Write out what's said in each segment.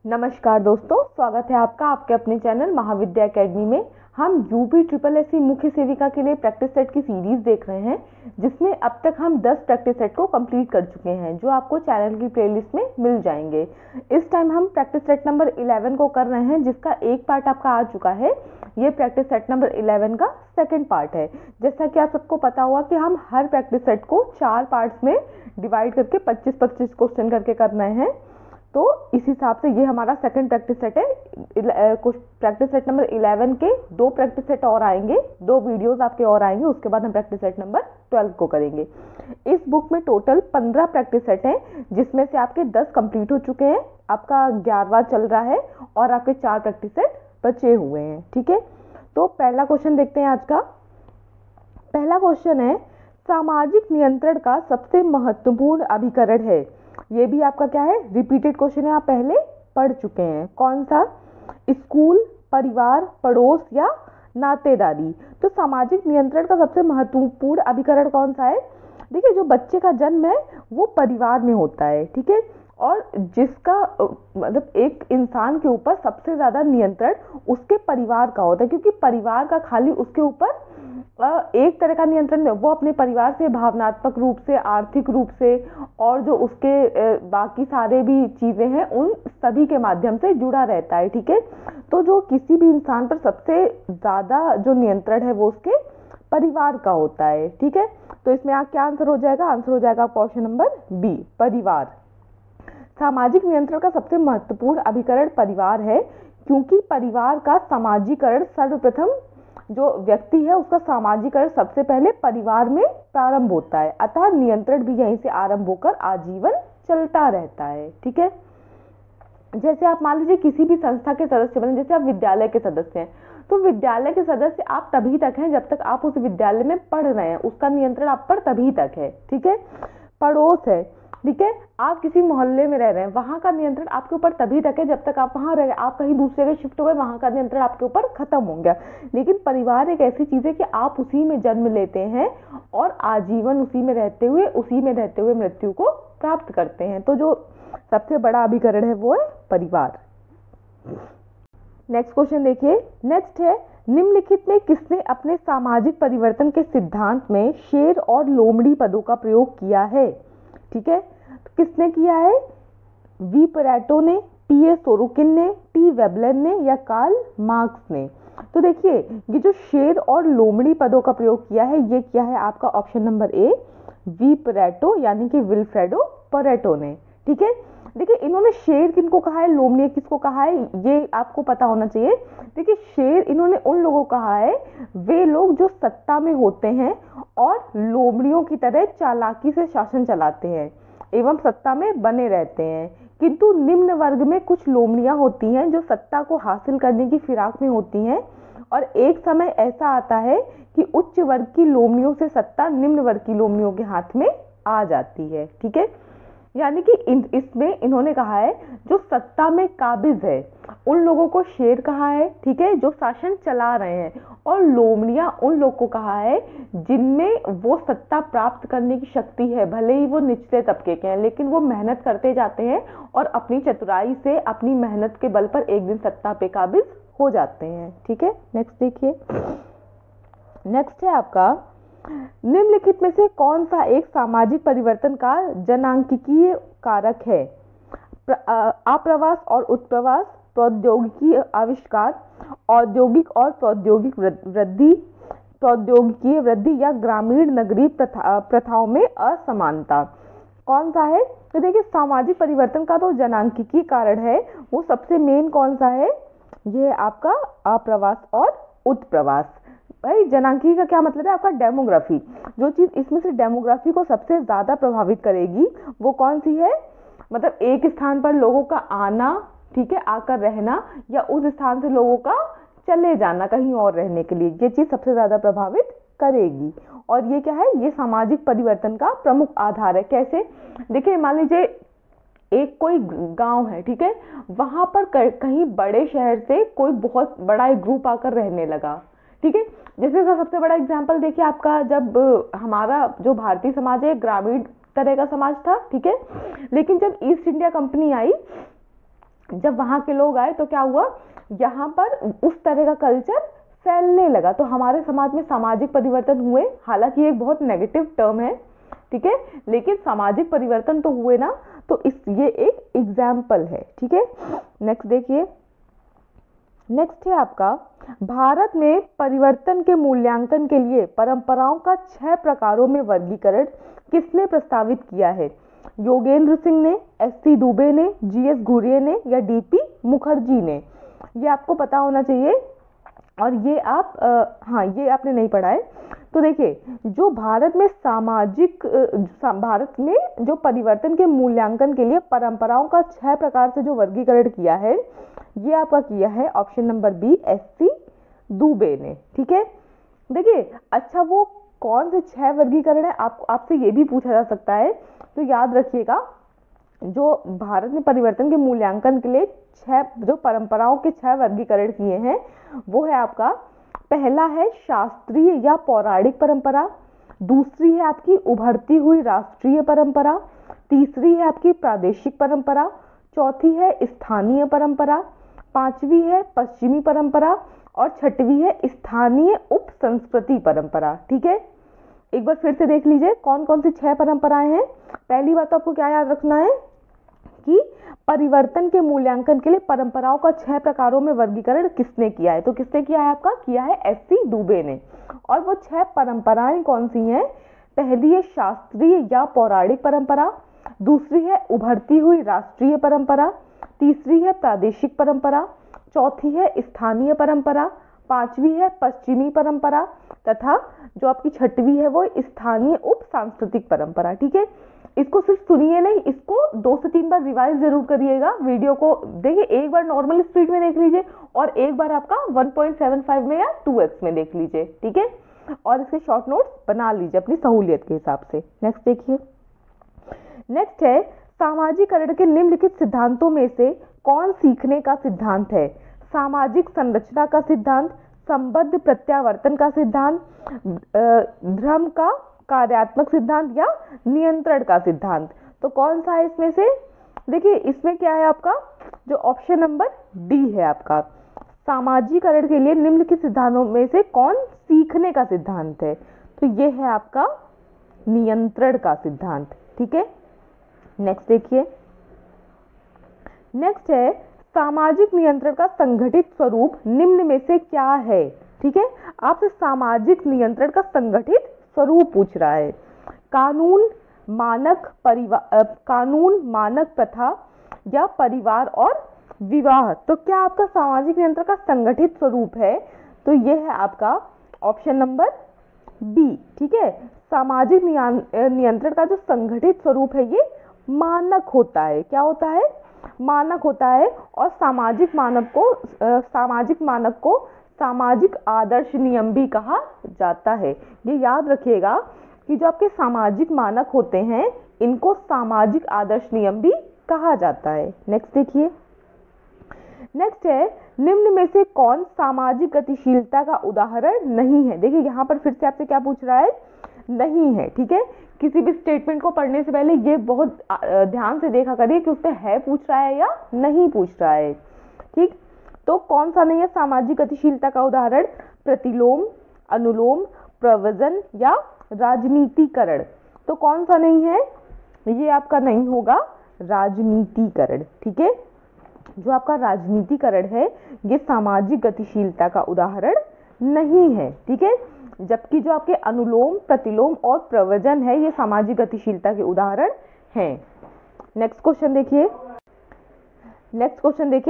नमस्कार दोस्तों, स्वागत है आपका आपके अपने चैनल महाविद्या एकेडमी में। हम यूपी ट्रिपल एससी मुख्य सेविका के लिए प्रैक्टिस सेट की सीरीज देख रहे हैं, जिसमें अब तक हम 10 प्रैक्टिस सेट को कंप्लीट कर चुके हैं, जो आपको चैनल की प्लेलिस्ट में मिल जाएंगे। इस टाइम हम प्रैक्टिस सेट नंबर 11 को कर रहे हैं, जिसका एक पार्ट आपका आ चुका है। ये प्रैक्टिस सेट नंबर 11 का सेकेंड पार्ट है। जैसा कि आप सबको पता होगा कि हम हर प्रैक्टिस सेट को 4 पार्ट्स में डिवाइड करके 25-25 क्वेश्चन करके कर रहे हैं। तो इस हिसाब से ये हमारा सेकंड प्रैक्टिस सेट है। कुछ प्रैक्टिस सेट नंबर 11 के 2 प्रैक्टिस सेट और आएंगे, 2 वीडियोस आपके और आएंगे। उसके बाद हम प्रैक्टिस सेट नंबर 12 को करेंगे। इस बुक में टोटल 15 प्रैक्टिस सेट हैं, जिसमें से आपके 10 कंप्लीट हो चुके हैं। आपका 11वां चल रहा है और आपके 4 प्रैक्टिस सेट बचे हुए हैं। ठीक है, तो पहला क्वेश्चन देखते हैं आज का। पहला क्वेश्चन है, सामाजिक नियंत्रण का सबसे महत्वपूर्ण अभिकरण है। ये भी आपका क्या है, रिपीटेड क्वेश्चन है, आप पहले पढ़ चुके हैं। कौन सा? स्कूल, परिवार, पड़ोस या नातेदारी। तो सामाजिक नियंत्रण का सबसे महत्वपूर्ण अभिकरण कौन सा है? देखिए, जो बच्चे का जन्म है वो परिवार में होता है। ठीक है, और जिसका मतलब एक इंसान के ऊपर सबसे ज्यादा नियंत्रण उसके परिवार का होता है, क्योंकि परिवार का खाली उसके ऊपर एक तरह का नियंत्रण, वो अपने परिवार से भावनात्मक रूप से, आर्थिक रूप से और जो उसके बाकी सारे भी चीजें हैं उन सभी के माध्यम से जुड़ा रहता है। ठीक है, तो जो किसी भी इंसान पर सबसे ज्यादा जो नियंत्रण है वो उसके परिवार का होता है। ठीक है, तो इसमें आप क्या आंसर हो जाएगा? आंसर हो जाएगा ऑप्शन नंबर बी, परिवार। सामाजिक नियंत्रण का सबसे महत्वपूर्ण अभिकरण परिवार है, क्योंकि परिवार का सामाजिकरण सर्वप्रथम, जो व्यक्ति है उसका सामाजिकरण सबसे पहले परिवार में प्रारंभ होता है, अतः नियंत्रण भी यहीं से आरंभ होकर आजीवन चलता रहता है। ठीक है, जैसे आप मान लीजिए किसी भी संस्था के सदस्य बने, जैसे आप विद्यालय के सदस्य हैं, तो विद्यालय के सदस्य आप तभी तक हैं जब तक आप उस विद्यालय में पढ़ रहे हैं, उसका नियंत्रण आप पर तभी तक है। ठीक है, पड़ोस है, ठीक है, आप किसी मोहल्ले में रह रहे हैं, वहां का नियंत्रण आपके ऊपर तभी तक है जब तक आप वहां रह रहे हैं। आप कहीं दूसरे के शिफ्ट हो गए, वहां का नियंत्रण आपके ऊपर खत्म हो गया। लेकिन परिवार एक ऐसी चीज है कि आप उसी में जन्म लेते हैं और आजीवन उसी में रहते हुए मृत्यु को प्राप्त करते हैं। तो जो सबसे बड़ा अभिकरण है वो है परिवार। नेक्स्ट क्वेश्चन देखिए। नेक्स्ट है, निम्नलिखित में किसने अपने सामाजिक परिवर्तन के सिद्धांत में शेर और लोमड़ी पदों का प्रयोग किया है? ठीक है, तो किसने किया है? वी परेटो ने, P.A. सोरोकिन ने, T. वेबलर ने या कार्ल मार्क्स ने? तो देखिए, ये जो शेर और लोमड़ी पदों का प्रयोग किया है, ये क्या है आपका option number A, V Pareto यानी कि विल्फ्रेडो परेटो ने। ठीक है, देखिए इन्होंने शेर किनको कहा है, लोमड़ी किसको कहा है, ये आपको पता होना चाहिए। देखिए, शेर इन्होंने उन लोगों को कहा है, वे लोग जो सत्ता में होते हैं और लोमड़ियों की तरह चालाकी से शासन चलाते हैं एवं सत्ता में बने रहते हैं। किंतु निम्न वर्ग में कुछ लोमड़ियां होती हैं जो सत्ता को हासिल करने की फिराक में होती हैं, और एक समय ऐसा आता है कि उच्च वर्ग की लोमड़ियों से सत्ता निम्न वर्ग की लोमड़ियों के हाथ में आ जाती है। ठीक है, यानी कि इसमें इन्होंने कहा है जो सत्ता में काबिज है उन लोगों को शेर कहा है, ठीक है, जो शासन चला रहे हैं, और लोमड़ियां उन लोगों को कहा है जिनमें वो सत्ता प्राप्त करने की शक्ति है। भले ही वो निचले तबके के हैं, लेकिन वो मेहनत करते जाते हैं और अपनी चतुराई से, अपनी मेहनत के बल पर एक दिन सत्ता पे काबिज हो जाते हैं। ठीक है, नेक्स्ट देखिए। नेक्स्ट है आपका, निम्नलिखित में से कौन सा एक सामाजिक परिवर्तन का जनांकीय कारक है? आप्रवास और उत्प्रवास, प्रौद्योगिकी आविष्कार, औद्योगिक और प्रौद्योगिक वृद्धि, प्रौद्योगिकीय वृद्धि या ग्रामीण नगरीय प्रथाओं में असमानता। कौन सा है? तो देखिए, सामाजिक परिवर्तन का तो जनांकीय कारण है, वो सबसे मेन कौन सा है? ये है आपका आप्रवास और उत्प्रवास। भाई, जनांकीय का क्या मतलब है? आपका डेमोग्राफी। जो चीज इसमें से डेमोग्राफी को सबसे ज्यादा प्रभावित करेगी वो कौन सी है? मतलब एक स्थान पर लोगों का आना, ठीक है, आकर रहना, या उस स्थान से लोगों का चले जाना कहीं और रहने के लिए, ये चीज सबसे ज्यादा प्रभावित करेगी। और ये क्या है? ये सामाजिक परिवर्तन का प्रमुख आधार है। कैसे? देखिए, मान लीजिए एक कोई गांव है, ठीक है, वहां पर कहीं बड़े शहर से कोई बहुत बड़ा एक ग्रुप आकर रहने लगा। ठीक है, जैसे इसका सबसे बड़ा एग्जाम्पल देखिए आपका, जब हमारा जो भारतीय समाज है ग्रामीण तरह का समाज था, ठीक है, लेकिन जब ईस्ट इंडिया कंपनी आई जब वहां के लोग आए तो क्या हुआ, यहाँ पर उस तरह का कल्चर फैलने लगा। तो हमारे समाज में सामाजिक परिवर्तन हुए, हालांकि ये एक बहुत नेगेटिव टर्म है, ठीक है, लेकिन सामाजिक परिवर्तन तो हुए ना। तो ये एक एग्जाम्पल है, ठीक है। नेक्स्ट देखिए, नेक्स्ट है आपका, भारत में परिवर्तन के मूल्यांकन के लिए परंपराओं का 6 प्रकारों में वर्गीकरण किसने प्रस्तावित किया है? योगेंद्र सिंह ने, एस.सी. दुबे ने, जी.एस. घुरिये ने या डी.पी. मुखर्जी ने? ये आपको पता होना चाहिए, और ये आप हाँ, ये आपने नहीं पढ़ा है। तो देखिए, जो भारत में भारत में जो परिवर्तन के मूल्यांकन के लिए परंपराओं का 6 प्रकार से जो वर्गीकरण किया है, ये आपका किया है option number B, S C. Dubey ने, ठीक है। देखिए, अच्छा वो कौन से 6 वर्गीकरण है, आपसे ये भी पूछा जा सकता है। तो याद रखिएगा, जो भारत में परिवर्तन के मूल्यांकन के लिए 6 जो परंपराओं के 6 वर्गीकरण किए हैं, वो है आपका, पहला है शास्त्रीय या पौराणिक परंपरा, दूसरी है आपकी उभरती हुई राष्ट्रीय परंपरा, तीसरी है आपकी प्रादेशिक परंपरा, चौथी है स्थानीय परंपरा, पांचवी है पश्चिमी परंपरा, और छठवीं है स्थानीय उप संस्कृति परंपरा, ठीक है। एक बार फिर से देख लीजिए कौन कौन सी 6 परंपराएं हैं। पहली बात तो आपको क्या याद रखना है कि परिवर्तन के मूल्यांकन के लिए परंपराओं का 6 प्रकारों में वर्गीकरण किसने किया है? तो किसने किया है? आपका किया है एस.सी. दुबे ने। और वो 6 परंपराएं कौन सी हैं? पहली है शास्त्रीय या पौराणिक परंपरा, दूसरी है उभरती हुई राष्ट्रीय परंपरा, तीसरी है प्रादेशिक परंपरा, चौथी है स्थानीय परंपरा, पांचवी है पश्चिमी परंपरा, तथा जो आपकी छठवीं है वो स्थानीय उप सांस्कृतिक परंपरा, ठीक है। इसको सिर्फ सुनिए नहीं, इसको 2 से 3 बार रिवाइज जरूर करिएगा। वीडियो को देखिए, एक बार नॉर्मल स्पीड में देख लीजिए और एक बार आपका 1.75 में या 2x में देख लीजिए, ठीक है। और इसके शॉर्ट नोट्स बना लीजिए अपनी सहूलियत के हिसाब से। नेक्स्ट देखिए, नेक्स्ट है, सामाजिकरण के निम्नलिखित सिद्धांतों में से कौन सीखने का सिद्धांत है? सामाजिक संरचना का सिद्धांत, संबद्ध प्रत्यावर्तन का सिद्धांत, धर्म का कार्यात्मक सिद्धांत या नियंत्रण का सिद्धांत? तो कौन सा है इसमें से? देखिए, इसमें क्या है आपका, जो ऑप्शन नंबर डी है आपका, सामाजिकरण के लिए निम्नलिखित सिद्धांतों में से कौन सीखने का सिद्धांत है? तो ये है आपका नियंत्रण का सिद्धांत, ठीक है। नेक्स्ट देखिए, नेक्स्ट है, सामाजिक नियंत्रण का संगठित स्वरूप निम्न में से क्या है? ठीक है, आपसे सामाजिक नियंत्रण का संगठित स्वरूप पूछ रहा है। कानून, मानक प्रथा या परिवार और विवाह? तो क्या आपका सामाजिक नियंत्रण का संगठित स्वरूप है? तो यह है आपका ऑप्शन नंबर बी, ठीक है। सामाजिक नियंत्रण का जो संगठित स्वरूप है ये मानक होता है। क्या होता है? मानक होता है। और सामाजिक मानक को सामाजिक आदर्श नियम भी कहा जाता है। ये याद रखिएगा कि जो आपके सामाजिक मानक होते हैं इनको सामाजिक आदर्श नियम भी कहा जाता है। नेक्स्ट देखिए, नेक्स्ट है, निम्न में से कौन सामाजिक गतिशीलता का उदाहरण नहीं है? देखिए, यहाँ पर फिर से आपसे क्या पूछ रहा है? नहीं है, ठीक है। किसी भी स्टेटमेंट को पढ़ने से पहले ये बहुत ध्यान से देखा करिए कि उसमें है पूछ रहा है या नहीं पूछ रहा है, ठीक। तो कौन सा नहीं है सामाजिक गतिशीलता का उदाहरण? प्रतिलोम, अनुलोम, प्रवचन या राजनीतिकरण? तो कौन सा नहीं है? ये आपका नहीं होगा राजनीतिकरण, ठीक है। जो आपका राजनीतिकरण है ये सामाजिक गतिशीलता का उदाहरण नहीं है, ठीक है। जबकि जो आपके अनुलोम, प्रतिलोम और प्रवचन है ये सामाजिक गतिशीलता के उदाहरण हैं। नेक्स्ट क्वेश्चन देखिए,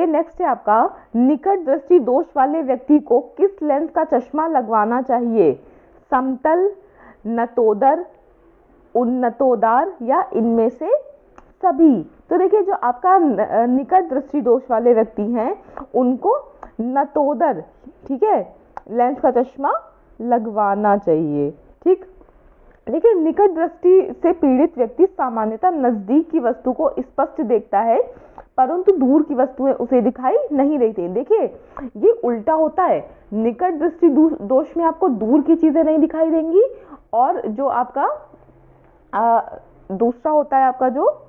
नेक्स्ट है आपका, निकट दृष्टि दोष वाले व्यक्ति को किस लेंस का चश्मा लगवाना चाहिए? समतल, नतोदर, उन्नतोदार या इनमें से सभी? तो देखिए, जो आपका निकट दृष्टि दोष वाले व्यक्ति हैं उनको नतोदर, ठीक है, लेंस का चश्मा लगवाना चाहिए, ठीक। देखिए, निकट दृष्टि से पीड़ित व्यक्ति सामान्यतः नजदीक की वस्तु को स्पष्ट देखता है परंतु दूर की वस्तुएं उसे दिखाई नहीं देती। देखिए, ये उल्टा होता है। निकट दृष्टि दोष में आपको दूर की चीजें नहीं दिखाई देंगी और जो आपका दूसरा होता है आपका जो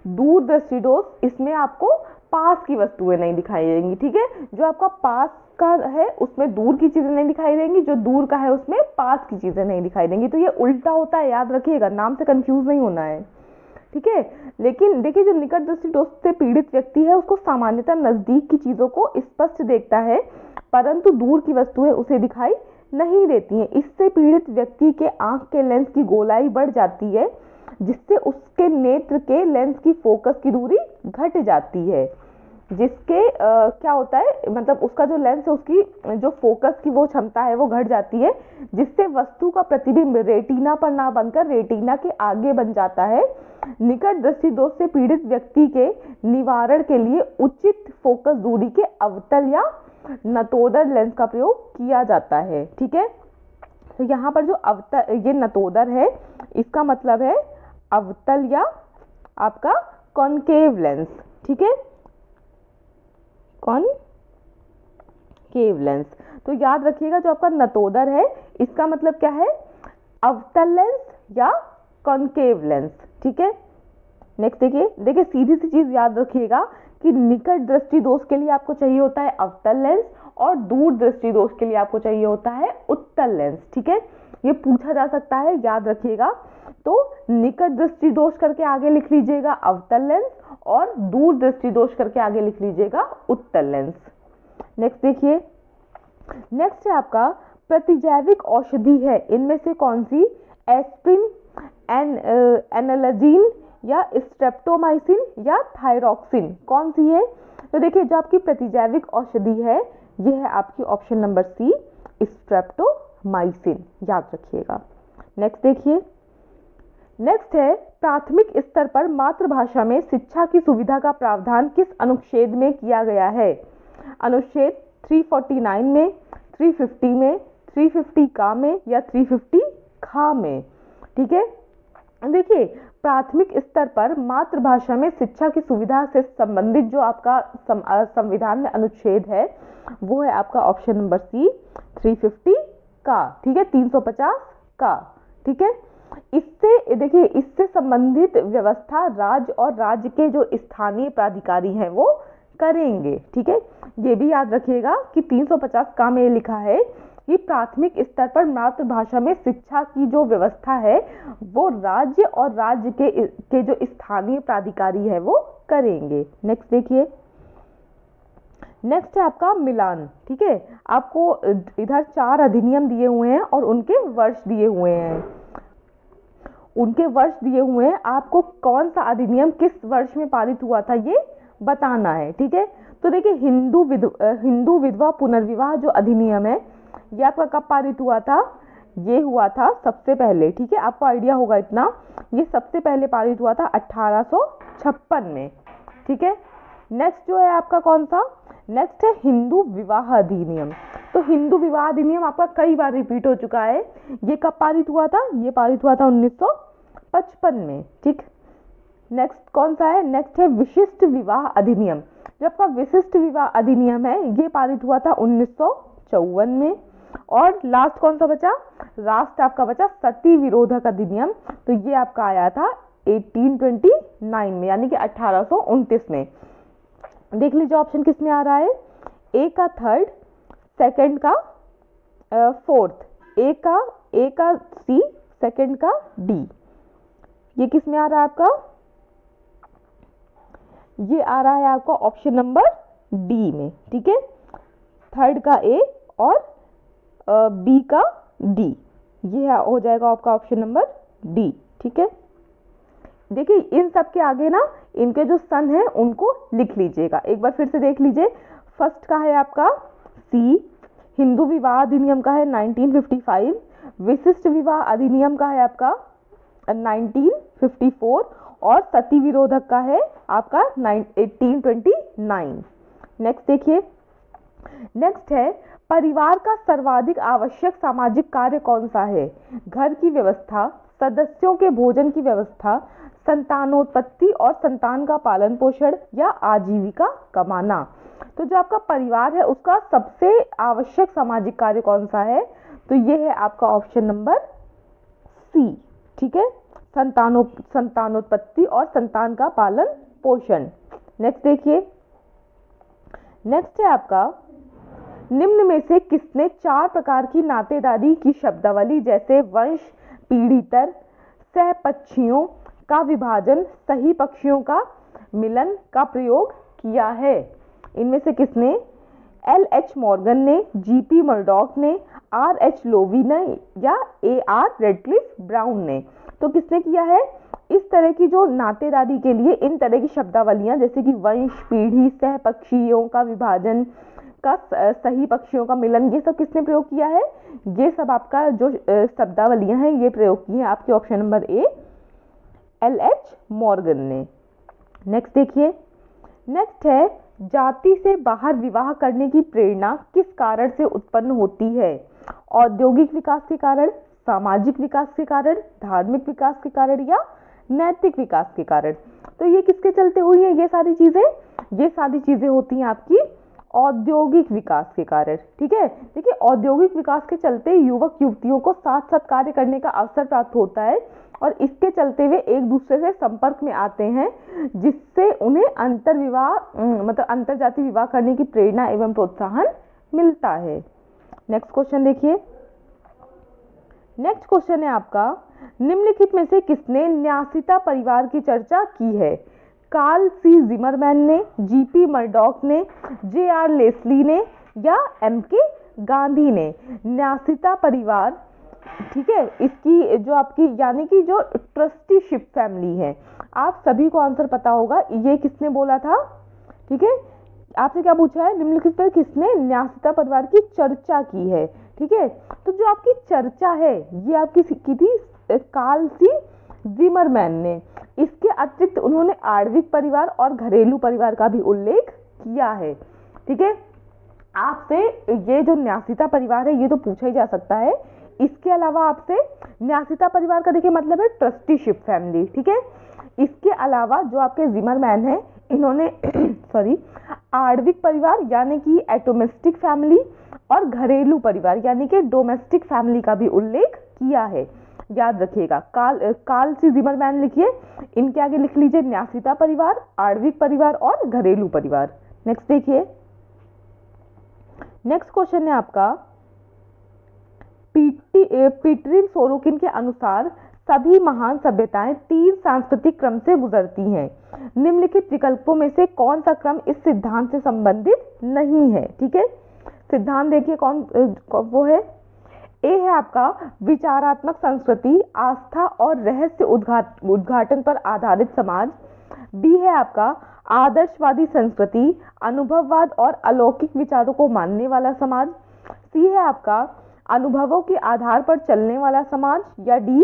दूरदृष्टि दोष, इसमें आपको पास की वस्तुएं नहीं दिखाई देंगी, ठीक है। जो आपका पास का है उसमें दूर की चीजें नहीं दिखाई देंगी, जो दूर का है उसमें पास की चीजें नहीं दिखाई देंगी। तो ये उल्टा होता है, याद रखिएगा, नाम से कंफ्यूज नहीं होना है, ठीक है। लेकिन देखिए, जो निकट दृष्टि दोष से पीड़ित व्यक्ति है उसको सामान्यतः नजदीक की चीजों को स्पष्ट देखता है, परंतु दूर की वस्तुएं उसे दिखाई नहीं देती हैं। इससे पीड़ित व्यक्ति के आंख के लेंस की गोलाई बढ़ जाती है, जिससे उसके नेत्र के लेंस की फोकस की दूरी घट जाती है। जिसके क्या होता है, मतलब उसका जो लेंस है उसकी जो फोकस की वो क्षमता है वो घट जाती है, जिससे वस्तु का प्रतिबिंब रेटिना पर ना बनकर रेटिना के आगे बन जाता है। निकट दृष्टि दोष से पीड़ित व्यक्ति के निवारण के लिए उचित फोकस दूरी के अवतल या नतोदर लेंस का प्रयोग किया जाता है, ठीक है। तो यहाँ पर जो अवतल, ये नतोदर है, इसका मतलब है अवतल या आपका कॉनकेव लेंस, ठीक है, कॉनकेव लेंस। तो याद रखिएगा, जो आपका नतोदर है इसका मतलब क्या है, अवतल लेंस या कॉनकेव लेंस, ठीक है। नेक्स्ट देखिए सीधी सी चीज याद रखिएगा कि निकट दृष्टि दोष के लिए आपको चाहिए होता है अवतल लेंस और दूर दृष्टि दोष के लिए आपको चाहिए होता है उत्तल लेंस, ठीक है। ये पूछा जा सकता है, याद रखिएगा। तो निकट दृष्टि दोष करके आगे लिख लीजिएगा अवतल लेंस और दूर दृष्टि दोष करके आगे लिख लीजिएगा उत्तल लेंस। नेक्स्ट देखिए, नेक्स्ट है आपका प्रतिजैविक औषधि है, इनमें से कौन सी एस्प्रिन, एनालजीन या स्ट्रेप्टोमाइसिन या थायरॉक्सिन, कौन सी है। तो देखिए, जो आपकी प्रतिजैविक औषधि है ये है आपकी ऑप्शन नंबर सी, स्ट्रेप्टोमाइसिन, याद रखिएगा। नेक्स्ट देखिए, नेक्स्ट है प्राथमिक स्तर पर मातृभाषा में शिक्षा की सुविधा का प्रावधान किस अनुच्छेद में किया गया है। अनुच्छेद 349 में, 350 में, 350 का में या 350 खा में, ठीक है। देखिए, प्राथमिक स्तर पर मातृभाषा में शिक्षा की सुविधा से संबंधित जो आपका संविधान में अनुच्छेद है वो है आपका ऑप्शन नंबर सी, 350 का, ठीक है, 350 का, ठीक है। इससे देखिए, इससे संबंधित व्यवस्था राज्य और राज्य के जो स्थानीय प्राधिकारी हैं वो करेंगे, ठीक है। ये भी याद रखिएगा कि 350 का में लिखा है कि प्राथमिक स्तर पर मातृभाषा में शिक्षा की जो व्यवस्था है वो राज्य और राज्य के जो स्थानीय प्राधिकारी है वो करेंगे। नेक्स्ट देखिए, नेक्स्ट है आपका मिलान, ठीक है। आपको इधर 4 अधिनियम दिए हुए हैं और उनके वर्ष दिए हुए हैं, उनके वर्ष दिए हुए हैं, आपको कौन सा अधिनियम किस वर्ष में पारित हुआ था ये बताना है, ठीक है। तो देखिए, हिंदू विधवा पुनर्विवाह जो अधिनियम है ये आपका कब पारित हुआ था, ये हुआ था सबसे पहले, ठीक है, आपको आइडिया होगा इतना, ये सबसे पहले पारित हुआ था 1856 में, ठीक है। नेक्स्ट जो है आपका कौन सा, नेक्स्ट है हिंदू विवाह अधिनियम। तो हिंदू विवाह अधिनियम आपका कई बार रिपीट हो चुका है, ये कब पारित हुआ था, ये पारित हुआ था 1955 में, ठीक। नेक्स्ट कौन सा है, नेक्स्ट है विशिष्ट विवाह अधिनियम। जो आपका विशिष्ट विवाह अधिनियम है ये पारित हुआ था 1954 में। और लास्ट कौन सा बचा, लास्ट आपका बचा सती विरोधक अधिनियम। तो ये आपका आया था 1829 में, यानी कि 1829 में। देख लीजिए ऑप्शन किस में आ रहा है, ए का थर्ड, सेकंड का फोर्थ, ए का सी, सेकंड का डी। ये किस में आ रहा है आपका, ये आ रहा है आपका ऑप्शन नंबर डी में, ठीक है। थर्ड का ए और बी का डी, ये हो जाएगा आपका ऑप्शन नंबर डी, ठीक है। देखिए, इन सब के आगे ना इनके जो सन है उनको लिख लीजिएगा, एक बार फिर से देख लीजिए। फर्स्ट का है आपका सी, हिंदू विवाह अधिनियम का है 1955, विशिष्ट विवाह अधिनियम का है आपका 1954 और सती विरोधक का है आपका 1829। नेक्स्ट देखिए, नेक्स्ट है परिवार का सर्वाधिक आवश्यक सामाजिक कार्य कौन सा है। घर की व्यवस्था, सदस्यों के भोजन की व्यवस्था, संतानोत्पत्ति और संतान का पालन पोषण या आजीविका कमाना। तो जो आपका परिवार है उसका सबसे आवश्यक सामाजिक कार्य कौन सा है, तो ये है आपका ऑप्शन नंबर सी, ठीक है। संतानोत्पत्ति और संतान का पालन पोषण। नेक्स्ट देखिए, नेक्स्ट है आपका, निम्न में से किसने 4 प्रकार की नातेदारी की शब्दावली जैसे वंश, पीढ़ीतर, सहपक्षियों का विभाजन, सही पक्षियों का मिलन का प्रयोग किया है? इनमें से किसने? LH मॉर्गन ने, GP मर्डॉक ने, RH लोवी ने या AR रेडक्लिफ ब्राउन ने? तो किसने किया है? इस तरह की जो नातेदारी के लिए इन तरह की शब्दावलियां जैसे कि वंश, पीढ़ी, सहपक्षियों का विभाजन का, सही पक्षियों का मिलन, ये सब किसने प्रयोग किया है? ये सब आपका जो शब्दावलियां हैं ये प्रयोग की है आपके ऑप्शन नंबर ए LH मॉर्गन ने। नेक्स्ट देखिए, नेक्स्ट है, जाति से बाहर विवाह करने की प्रेरणा किस कारण से उत्पन्न होती है? औद्योगिक विकास के कारण, सामाजिक विकास के कारण, धार्मिक विकास के कारण या नैतिक विकास के कारण? तो ये किसके चलते हुई है ये सारी चीजें? ये सारी चीजें होती हैं आपकी औद्योगिक विकास के कारण। ठीक है, देखिए औद्योगिक विकास के चलते युवक युवतियों को साथ साथ कार्य करने का अवसर प्राप्त होता है और इसके चलते वे एक दूसरे से संपर्क में आते हैं, जिससे उन्हें अंतर जाति विवाह करने की प्रेरणा एवं प्रोत्साहन मिलता है। नेक्स्ट क्वेश्चन देखिए, नेक्स्ट क्वेश्चन है आपका, निम्नलिखित में से किसने न्यासिता परिवार की चर्चा की है? कार्ल सी जिमरमैन ने, GP मर्डॉक ने, JR लेस्ली ने या MK गांधी ने? न्यासिता परिवार, ठीक है, इसकी जो आपकी यानी कि जो ट्रस्टीशिप फैमिली है, आप सभी को आंसर पता होगा ये किसने बोला था? ठीक है, आपसे क्या पूछा है? निम्नलिखित पर किसने न्यासिता परिवार की चर्चा की है? ठीक है, तो जो आपकी चर्चा है ये आपकी की थी कार्ल सी जिमरमैन ने। इसके अतिरिक्त उन्होंने आणविक परिवार और घरेलू परिवार का भी उल्लेख किया है। ठीक है, आपसे ये जो न्यासिता परिवार है ये तो पूछा ही जा सकता है। इसके अलावा आपसे न्यासिता परिवार का देखिए मतलब है ट्रस्टीशिप फैमिली। ठीक है, इसके अलावा जो आपके जिमरमैन है इन्होंने आणविक परिवार यानी कि एटोमिस्टिक फैमिली और घरेलू परिवार यानी कि डोमेस्टिक फैमिली का भी उल्लेख किया है। याद रखिएगा, कार्ल सी जिमरमैन लिखिए, इनके आगे लिख लीजिए न्यासिता परिवार, आणविक परिवार और घरेलू परिवार। नेक्स्ट देखिए, नेक्स्ट क्वेश्चन है आपका, पीटरिन सोरोकिन के अनुसार सभी महान सभ्यताएं 3 सांस्कृतिक क्रम से गुजरती हैं। निम्नलिखित विकल्पों में से कौन सा क्रम इस सिद्धांत से संबंधित नहीं है? ठीक है, सिद्धांत देखिए कौन वो है। ए है आपका विचारात्मक संस्कृति, आस्था और रहस्य उद्घाटन पर आधारित समाज। बी है आपका आदर्शवादी संस्कृति, अनुभववाद और अलौकिक विचारों को मानने वाला समाज। सी है आपका अनुभवों के आधार पर चलने वाला समाज या डी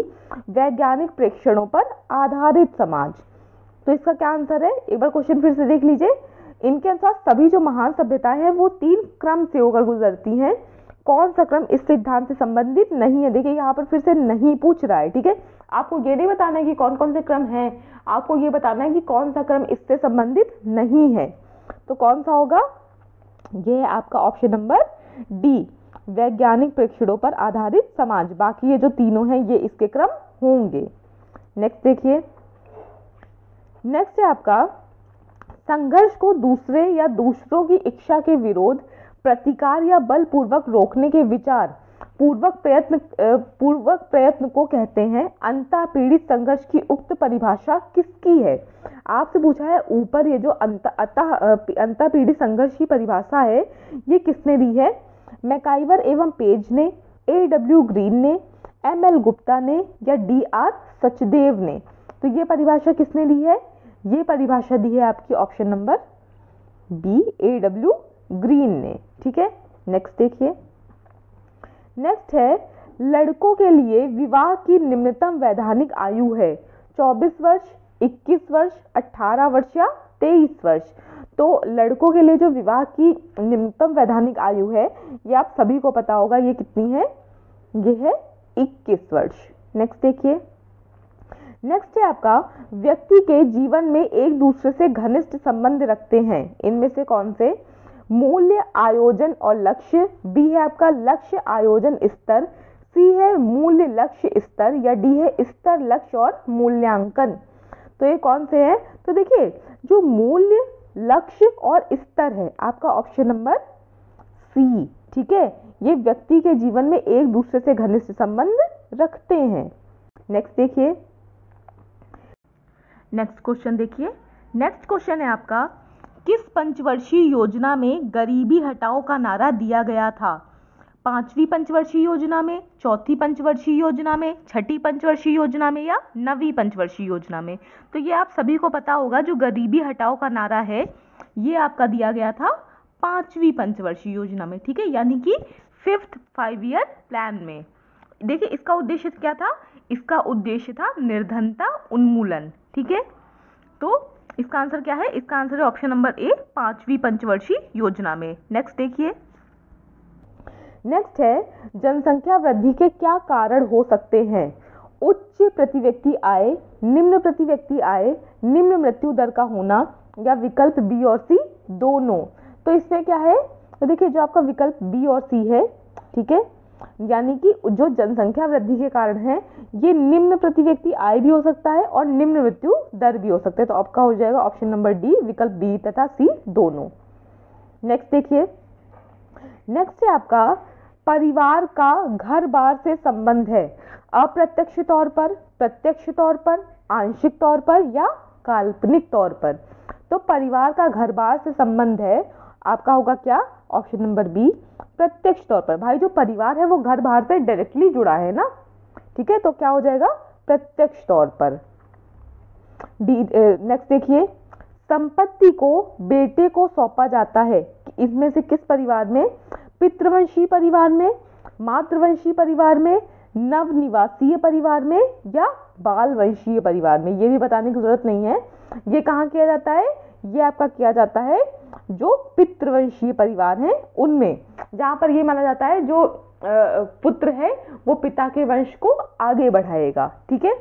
वैज्ञानिक प्रेक्षणों पर आधारित समाज। तो इसका क्या आंसर है? एक बार क्वेश्चन फिर से देख लीजिए। इनके अनुसार सभी जो महान सभ्यताएं हैं वो 3 क्रम से होकर गुजरती हैं। कौन सा क्रम इस सिद्धांत से संबंधित नहीं है? देखिए यहाँ पर फिर से नहीं पूछ रहा है। ठीक है, आपको ये नहीं बताना है कि कौन कौन से क्रम हैं, आपको ये बताना है कि कौन सा क्रम इससे संबंधित नहीं है। तो कौन सा होगा? ये है आपका ऑप्शन नंबर डी, वैज्ञानिक प्रेक्षणों पर आधारित समाज। बाकी ये जो तीनों हैं ये इसके क्रम होंगे। नेक्स्ट देखिए, नेक्स्ट है आपका संघर्ष को दूसरे या दूसरों की इच्छा के विरोध, प्रतिकार या बलपूर्वक रोकने के विचार पूर्वक प्रयत्न को कहते हैं। अंतःपीड़ित संघर्ष की उक्त परिभाषा किसकी है? आपसे पूछा है ऊपर ये जो अंतःपीड़ित संघर्ष की परिभाषा है ये किसने दी है? मैकाइवर एवं पेज ने, A.W. ग्रीन ने, M.L. गुप्ता ने या D.R. सचदेव ने? तो ये परिभाषा किसने दी है? ये परिभाषा दी है आपकी option number B, A.W. Green ने। ठीक है, नेक्स्ट देखिए, नेक्स्ट है लड़कों के लिए विवाह की निम्नतम वैधानिक आयु है 24 वर्ष, 21 वर्ष, 18 वर्ष या 23 वर्ष। तो लड़कों के लिए जो विवाह की निम्नतम वैधानिक आयु है ये आप सभी को पता होगा, ये कितनी है? ये है 21 वर्ष। नेक्स्ट देखिए, नेक्स्ट है आपका व्यक्ति के जीवन में एक दूसरे से घनिष्ठ संबंध रखते हैं, इनमें से कौन से? मूल्य, आयोजन और लक्ष्य। बी है आपका लक्ष्य, आयोजन, स्तर। सी है मूल्य लक्ष्य स्तर या डी है स्तर लक्ष्य और मूल्यांकन। तो ये कौन से हैं? तो देखिए जो मूल्य लक्ष्य और स्तर है आपका ऑप्शन नंबर सी, ठीक है, ये व्यक्ति के जीवन में एक दूसरे से घनिष्ठ संबंध रखते हैं। नेक्स्ट देखिए, नेक्स्ट क्वेश्चन देखिए। नेक्स्ट क्वेश्चन है आपका, किस पंचवर्षीय योजना में गरीबी हटाओ का नारा दिया गया था? 5वीं पंचवर्षीय योजना में, चौथी पंचवर्षीय योजना में, छठी पंचवर्षीय योजना में या 9वीं पंचवर्षीय योजना में? तो ये आप सभी को पता होगा, जो गरीबी हटाओ का नारा है ये आपका दिया गया था 5वीं पंचवर्षीय योजना में, ठीक है, यानी कि 5th 5 ईयर प्लान में। देखिए इसका उद्देश्य क्या था? इसका उद्देश्य था निर्धनता उन्मूलन, ठीक है। तो इसका आंसर क्या है? इसका आंसर है ऑप्शन नंबर ए, 5वीं पंचवर्षीय योजना में। नेक्स्ट देखिए, नेक्स्ट है जनसंख्या वृद्धि के क्या कारण हो सकते हैं? उच्च प्रति व्यक्ति आय, निम्न प्रति व्यक्ति आय, निम्न मृत्यु दर का होना या विकल्प बी और सी दोनों। तो इसमें क्या है? तो देखिए जो आपका विकल्प बी और सी है, ठीक है, यानी कि जो जनसंख्या वृद्धि के कारण है ये निम्न प्रति व्यक्ति आय भी हो सकता है और निम्न मृत्यु दर भी हो सकता है। तो आपका हो जाएगा ऑप्शन नंबर डी, विकल्प बी तथा सी दोनों। नेक्स्ट देखिए, नेक्स्ट है आपका परिवार का घर बार से संबंध है अप्रत्यक्ष तौर पर, प्रत्यक्ष तौर पर, आंशिक तौर पर या काल्पनिक तौर पर। तो परिवार का घर बार से संबंध है आपका होगा क्या? ऑप्शन नंबर बी, प्रत्यक्ष तौर पर। भाई जो परिवार है वो घर बाहर से डायरेक्टली जुड़ा है ना, ठीक है, तो क्या हो जाएगा? प्रत्यक्ष तौर पर। नेक्स्ट देखिए, संपत्ति को बेटे को सौंपा जाता है इसमें से किस परिवार में? पितृवंशीय परिवार में, मातृवंशीय परिवार में, नवनिवासीय परिवार में या बाल वंशीय परिवार में? ये भी बताने की जरूरत नहीं है। ये कहाँ किया जाता है? ये आपका किया जाता है जो पितृवंशीय परिवार हैं उनमें, जहां पर ये माना जाता है जो पुत्र है वो पिता के वंश को आगे बढ़ाएगा, ठीक है।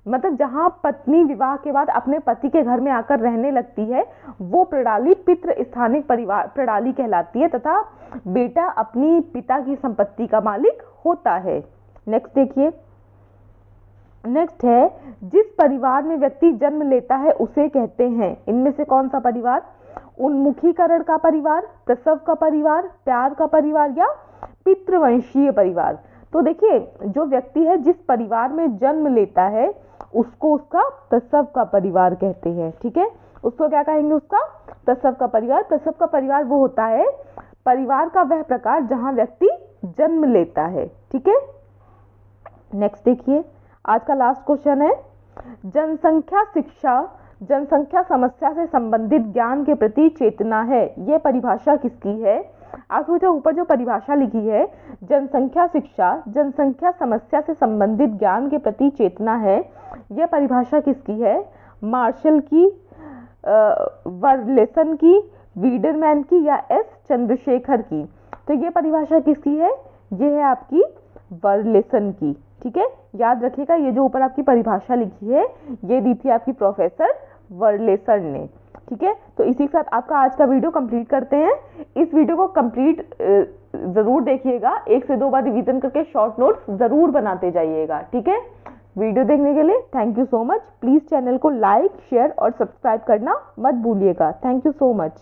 मतलब जहां पत्नी विवाह के बाद अपने पति के घर में आकर रहने लगती है वो प्रणाली पितृ स्थानिक परिवार प्रणाली कहलाती है तथा बेटा अपनी पिता की संपत्ति का मालिक होता है। नेक्स्ट देखिए, नेक्स्ट है जिस परिवार में व्यक्ति जन्म लेता है उसे कहते हैं, इनमें से कौन सा परिवार? उन्मुखीकरण का परिवार, प्रसव का परिवार, प्यार का परिवार या पितृवंशीय परिवार? तो देखिए जो व्यक्ति है जिस परिवार में जन्म लेता है उसको उसका प्रसव का परिवार कहते हैं, ठीक है, उसको क्या कहेंगे? उसका प्रसव का परिवार। प्रसव का परिवार वो होता है परिवार का वह प्रकार जहां व्यक्ति जन्म लेता है, ठीक है। नेक्स्ट देखिए, आज का लास्ट क्वेश्चन है, जनसंख्या शिक्षा जनसंख्या समस्या से संबंधित ज्ञान के प्रति चेतना है, यह परिभाषा किसकी है? आप सोचे ऊपर जो परिभाषा लिखी है जनसंख्या शिक्षा जनसंख्या समस्या से संबंधित ज्ञान के प्रति चेतना है, यह परिभाषा किसकी है? मार्शल की, वर्लेसन की, वीडरमैन की या एस चंद्रशेखर की? तो ये परिभाषा किसकी है? ये है आपकी वर्लेसन की, ठीक है। याद रखिएगा ये जो ऊपर आपकी परिभाषा लिखी है ये दी थी आपकी प्रोफेसर वर्लेसन ने, ठीक है। तो इसी के साथ आपका आज का वीडियो कंप्लीट करते हैं। इस वीडियो को कंप्लीट जरूर देखिएगा, 1 से 2 बार रिवीजन करके शॉर्ट नोट्स जरूर बनाते जाइएगा, ठीक है। वीडियो देखने के लिए thank you so much. Please channel को लाइक, शेयर और सब्सक्राइब करना मत भूलिएगा। Thank you so much.